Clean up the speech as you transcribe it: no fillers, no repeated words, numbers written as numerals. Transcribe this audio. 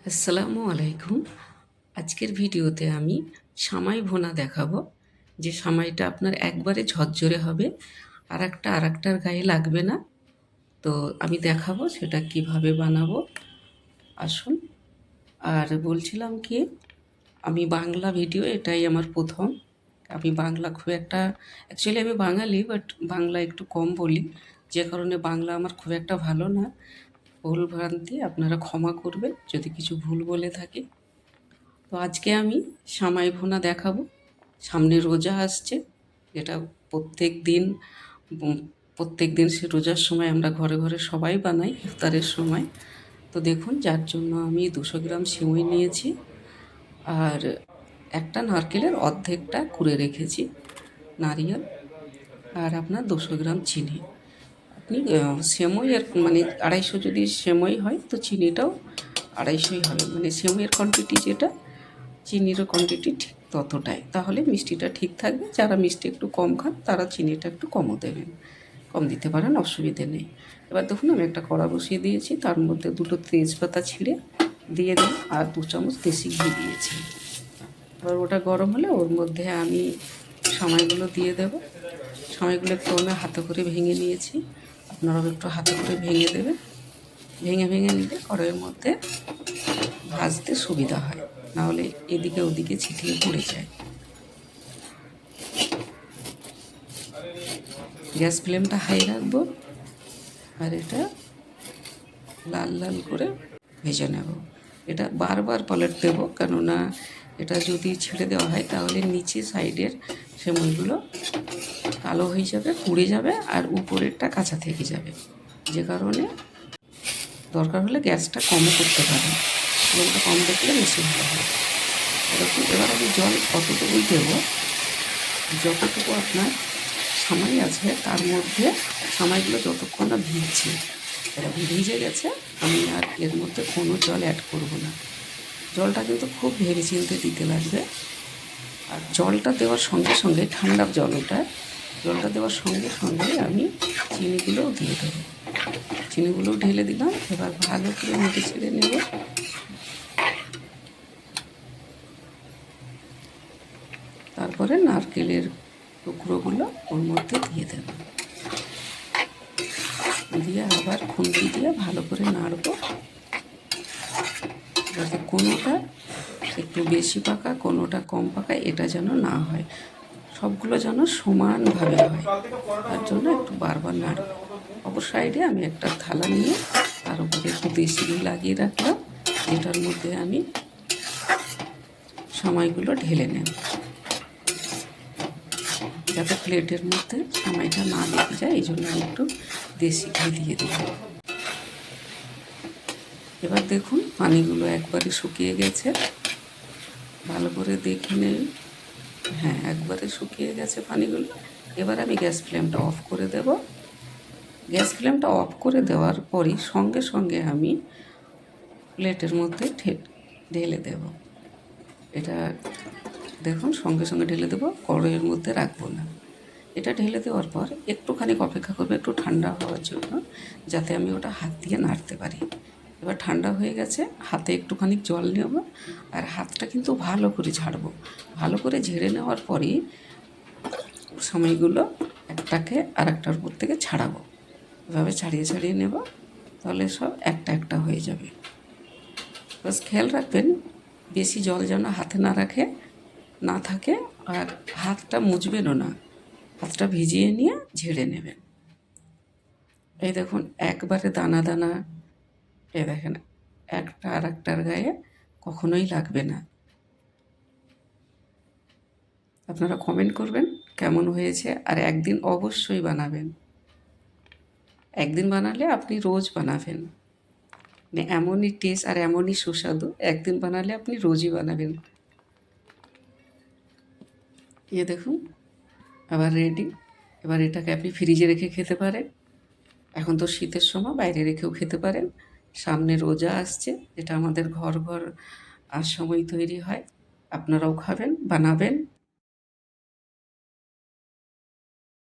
আসসালামু আলাইকুম। আজকের ভিডিওতে আমি সামাই ভুনা দেখাবো, যে সামাইটা আপনার একবারে ঝরঝরে হবে, আরেকটার গায়ে লাগবে না। তো আমি দেখাবো সেটা কিভাবে বানাবো। আসুন। আর বলছিলাম কি, আমি বাংলা ভিডিও এটাই আমার প্রথম। আমি বাংলা খুব একটা, অ্যাকচুয়ালি আমি বাঙালি, বাট বাংলা একটু কম বলি, যে কারণে বাংলা আমার খুব একটা ভালো না। ভুল ভ্রান্তি আপনারা ক্ষমা করবেন যদি কিছু ভুল বলে থাকি। তো আজকে আমি সামাই ভুনা দেখাবো। সামনে রোজা আসছে, যেটা প্রত্যেক দিন প্রত্যেক দিন সে রোজার সময় আমরা ঘরে ঘরে সবাই বানাই ইফতারের সময়। তো দেখুন, যার জন্য আমি 200 গ্রাম সিমই নিয়েছি, আর একটা নারকেলের অর্ধেকটা কুড়ে রেখেছি নারিয়েল, আর আপনার 200 গ্রাম চিনি। আপনি সেমই এর মানে 250 যদি সেমই হয় তো চিনিটাও 250ই হবে, মানে সেমইয়ের কোয়ান্টিটি যেটা, চিনিরও কোয়ান্টিটি ঠিক ততটাই, তাহলে মিষ্টিটা ঠিক থাকবে। যারা মিষ্টি একটু কম খান তারা চিনিটা একটু কমও দেবেন, কম দিতে পারেন, অসুবিধে নেই। এবার দেখুন, আমি একটা কড়া বসিয়ে দিয়েছি, তার মধ্যে 2টো তেজপাতা ছিঁড়ে দিয়ে দিই, আর 2 চামচ দেশি ঘি দিয়েছি। এবার ওটা গরম হলে ওর মধ্যে আমি সামাইগুলো দিয়ে দেব। সামাইগুলো একটু আমি হাতে করে ভেঙে নিয়েছি, আপনারাও একটু হাতে করে ভেঙে দেবেন। ভেঙে ভেঙে নিলে কড়াইয়ের মধ্যে ভাজতে সুবিধা হয়, নাহলে এদিকে ওদিকে ছিটিয়ে পড়ে যায়। গ্যাস ফ্লেমটা হাই রাখবো, আর এটা লাল লাল করে ভেজে নেব। এটা বারবার পালট দেবো, কেননা এটা যদি ছেড়ে দেওয়া হয় তাহলে নিচে সাইডের সেমইগুলো কালো হয়ে যাবে, পুড়ে যাবে, আর উপরেরটা কাঁচা থেকে যাবে। যে কারণে দরকার হলে গ্যাসটা কমও করতে পারেন, ফ্লেমটা কম দেখলে বেশি ভালো হয়। এরকম এবার আমি জল কতটুকুই দেবো, যতটুকু আপনার সামাই আছে তার মধ্যে সামাইগুলো যতক্ষণ না ভিজছে, এরকম ভিজে গেছে, আমি আর এর মধ্যে কোনো জল অ্যাড করব না। জলটা কিন্তু খুব ভেবে চিন্তে দিতে লাগবে। আর জলটা দেওয়ার সঙ্গে সঙ্গে, ঠান্ডা জল ওটা, জলটা দেওয়ার সঙ্গে সঙ্গে আমি চিনিগুলোও দিয়ে দেবো। চিনিগুলোও ঢেলে দিলাম। এবার ভালো করে নেড়ে ছেড়ে নেব। তারপরে নারকেলের টুকরোগুলো ওর মধ্যে দিয়ে দেব, দিয়ে আবার খুন্তি দিয়ে ভালো করে নাড়বো, যাতে কোনোটা একটু বেশি পাকা কোনোটা কম পাকা এটা যেন না হয়, সবগুলো যেন সমানভাবে হয়। তার জন্য একটু বারবার নাড়ব। অপর সাইডে আমি একটা থালা নিয়ে তার উপরে একটু দেশি ঘি লাগিয়ে রাখলাম, যেটার মধ্যে আমি সামাইগুলো ঢেলে নেব, যাতে প্লেটের মধ্যে সামাইটা না লেগে যায়, এই জন্য আমি একটু দেশি ঘি দিয়ে দিলাম। এবার দেখুন, পানিগুলো একবারে শুকিয়ে গেছে, ভালো করে দেখে নিন। হ্যাঁ, একবারে শুকিয়ে গেছে পানিগুলো। এবার আমি গ্যাস ফ্লেমটা অফ করে দেব। গ্যাস ফ্লেমটা অফ করে দেওয়ার পরই সঙ্গে সঙ্গে আমি প্লেটের মধ্যে ঢেলে দেব। এটা দেখুন, সঙ্গে সঙ্গে ঢেলে দেবো, কড়াইয়ের মধ্যে রাখবো না। এটা ঢেলে দেওয়ার পর একটুখানি অপেক্ষা করবো, একটু ঠান্ডা হওয়ার জন্য, যাতে আমি ওটা হাত দিয়ে নাড়তে পারি। এবার ঠান্ডা হয়ে গেছে, হাতে একটুখানি জল নেব, আর হাতটা কিন্তু ভালো করে ঝাড়বো। ভালো করে ঝেড়ে নেওয়ার পরই সময়গুলো একটাকে আর একটার উপর থেকে ছাড়াবো। এভাবে ছাড়িয়ে ছাড়িয়ে নেব, তাহলে সব একটা একটা হয়ে যাবে। বাস খেয়াল রাখবেন, বেশি জল যেন হাতে না থাকে, আর হাতটা মুছবেনও না, হাতটা ভিজিয়ে নিয়ে ঝেড়ে নেবেন। এই দেখুন, একবারে দানা দানা, এ দেখেন, একটা আর একটার গায়ে কখনোই লাগবে না। আপনারা কমেন্ট করবেন কেমন হয়েছে, আর একদিন অবশ্যই বানাবেন। একদিন বানালে আপনি রোজ বানাবেন, মানে এমনই টেস্ট আর এমনই সুস্বাদু, একদিন বানালে আপনি রোজই বানাবেন। দেখুন, আবার রেডি। এবার এটাকে আপনি ফ্রিজে রেখে খেতে পারেন, এখন তো শীতের সময়, বাইরে রেখেও খেতে পারেন। সামনে রোজা আসছে, যেটা আমাদের ঘর ঘর আর সময় তৈরি হয়। আপনারাও খাবেন, বানাবেন।